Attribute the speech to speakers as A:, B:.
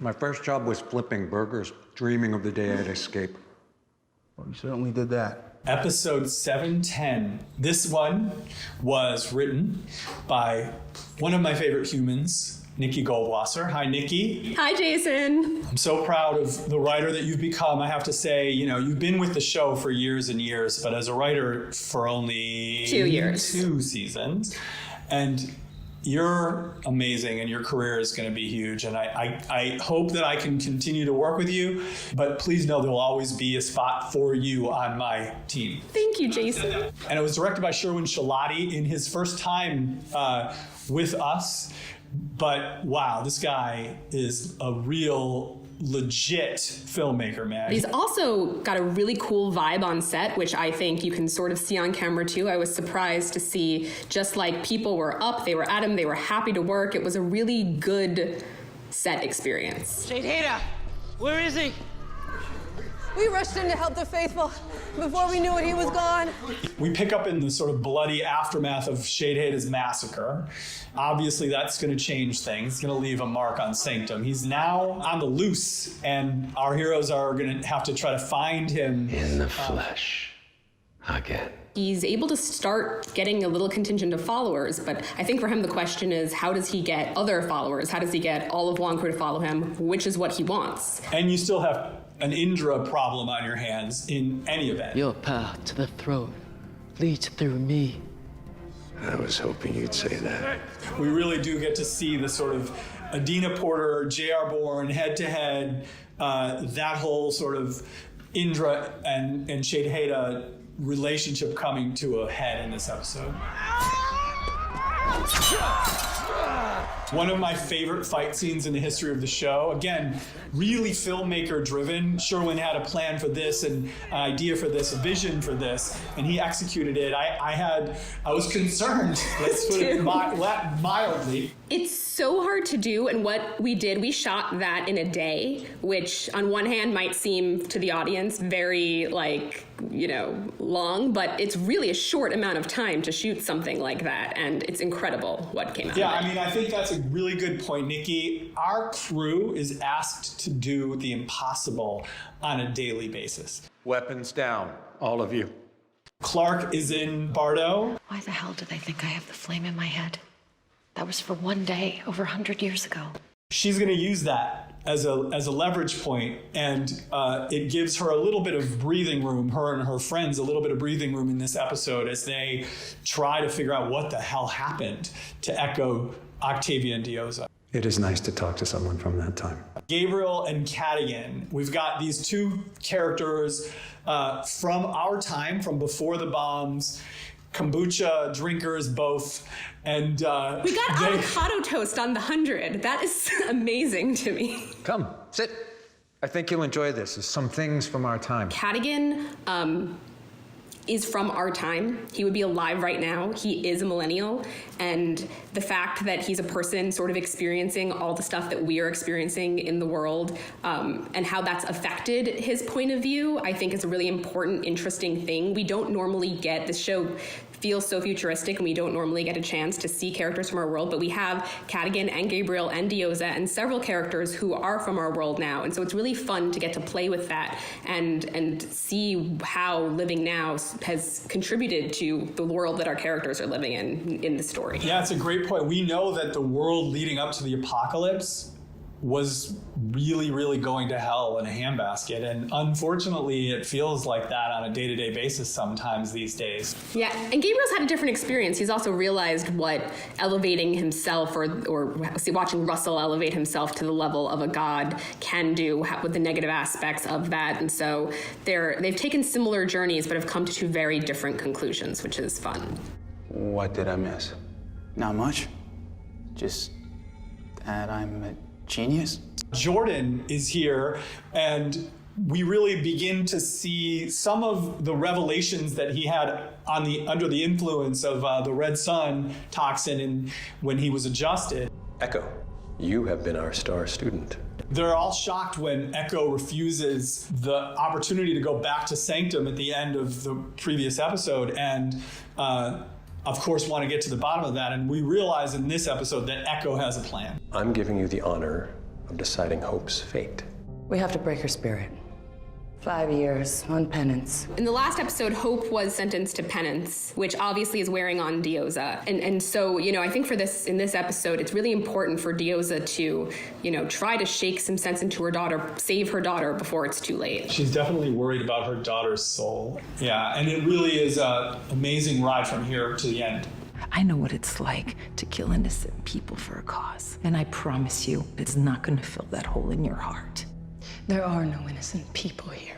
A: My first job was flipping burgers, dreaming of the day I'd escape.
B: Well, you certainly did that.
C: Episode 710. This one was written by one of my favorite humans, Nikki Goldwasser. Hi, Nikki.
D: Hi, Jason.
C: I'm so proud of the writer that you've become. I have to say, you know, you've been with the show for years and years, but as a writer for only
D: 2 years.
C: 2 seasons. And you're amazing, and your career is going to be huge. And I hope that I can continue to work with you, but please know there'll always be a spot for you on my team.
D: Thank you, Jason.
C: And it was directed by Sherwin Shalati in his first time with us. But wow, this guy is a real legit filmmaker, man.
D: He's also got a really cool vibe on set, which I think you can sort of see on camera too. I was surprised to see just like people were up, they were at him, they were happy to work. It was a really good set experience.
E: Jade Hader, where is he?
F: We rushed in to help the faithful. Before we knew it, he was gone.
C: We pick up in the sort of bloody aftermath of Shade Hader's massacre. Obviously, that's going to change things. It's going to leave a mark on Sanctum. He's now on the loose, and our heroes are going to have to try to find him.
G: In the flesh. Again.
D: He's able to start getting a little contingent of followers, but I think for him the question is, how does he get other followers? How does he get all of Wong Crew to follow him, which is what he wants.
C: And you still have an Indra problem on your hands in any event.
E: Your path to the throne leads through me.
G: I was hoping you'd say that.
C: We really do get to see the sort of Adina Porter, J.R. Bourne, head-to-head, that whole sort of Indra and Shade Hader relationship coming to a head in this episode. One of my favorite fight scenes in the history of the show. Again, really filmmaker driven. Sherwin had a plan for this, and an idea for this, a vision for this, and he executed it. I was concerned, let's put it mildly.
D: It's so hard to do, and what we did, we shot that in a day, which on one hand might seem to the audience very long, but it's really a short amount of time to shoot something like that, and it's incredible what came out of it.
C: Yeah, I mean, I think that's a really good point, Nikki. Our crew is asked to do the impossible on a daily basis.
A: Weapons down, all of you.
C: Clark is in Bardo.
H: Why the hell do they think I have the flame in my head? That was for one day over 100 years ago.
C: She's going to use that as a leverage point, and it gives her a little bit of breathing room, her and her friends, a little bit of breathing room in this episode as they try to figure out what the hell happened to Echo, Octavia, and Dioza.
A: It is nice to talk to someone from that time.
C: Gabriel and Cadigan. We've got these two characters from our time, from before the bombs, kombucha drinkers both, and
D: we got avocado toast on the 100. That is amazing to me.
A: Come, sit. I think you'll enjoy this. There's some things from our time.
D: Cadigan is from our time. He would be alive right now. He is a millennial, and the fact that he's a person sort of experiencing all the stuff that we are experiencing in the world, and how that's affected his point of view, I think is a really important, interesting thing. We don't normally get, this show feels so futuristic, and we don't normally get a chance to see characters from our world, but we have Cadigan and Gabriel and Dioza and several characters who are from our world now, and so it's really fun to get to play with that and see how living now has contributed to the world that our characters are living in the story.
C: Yeah, it's a great point. We know that the world leading up to the apocalypse was really, really going to hell in a handbasket. And unfortunately, it feels like that on a day-to-day basis sometimes these days.
D: Yeah, and Gabriel's had a different experience. He's also realized what elevating himself or watching Russell elevate himself to the level of a god can do with the negative aspects of that. And so they've taken similar journeys, but have come to two very different conclusions, which is fun.
B: What did I miss?
I: Not much. Just that I'm a genius.
C: Jordan is here, and we really begin to see some of the revelations that he had under the influence of the red sun toxin when he was adjusted.
G: Echo, you have been our star student.
C: They're all shocked when Echo refuses the opportunity to go back to Sanctum at the end of the previous episode, and of course want to get to the bottom of that. And we realize in this episode that Echo has a plan.
G: I'm giving you the honor of deciding Hope's fate.
E: We have to break her spirit. 5 years on penance.
D: In the last episode, Hope was sentenced to penance, which obviously is wearing on Dioza. And so, I think in this episode, it's really important for Dioza to, try to shake some sense into her daughter, save her daughter before it's too late.
C: She's definitely worried about her daughter's soul. Yeah, and it really is an amazing ride from here to the end.
J: I know what it's like to kill innocent people for a cause. And I promise you, it's not going to fill that hole in your heart.
E: There are no innocent people here.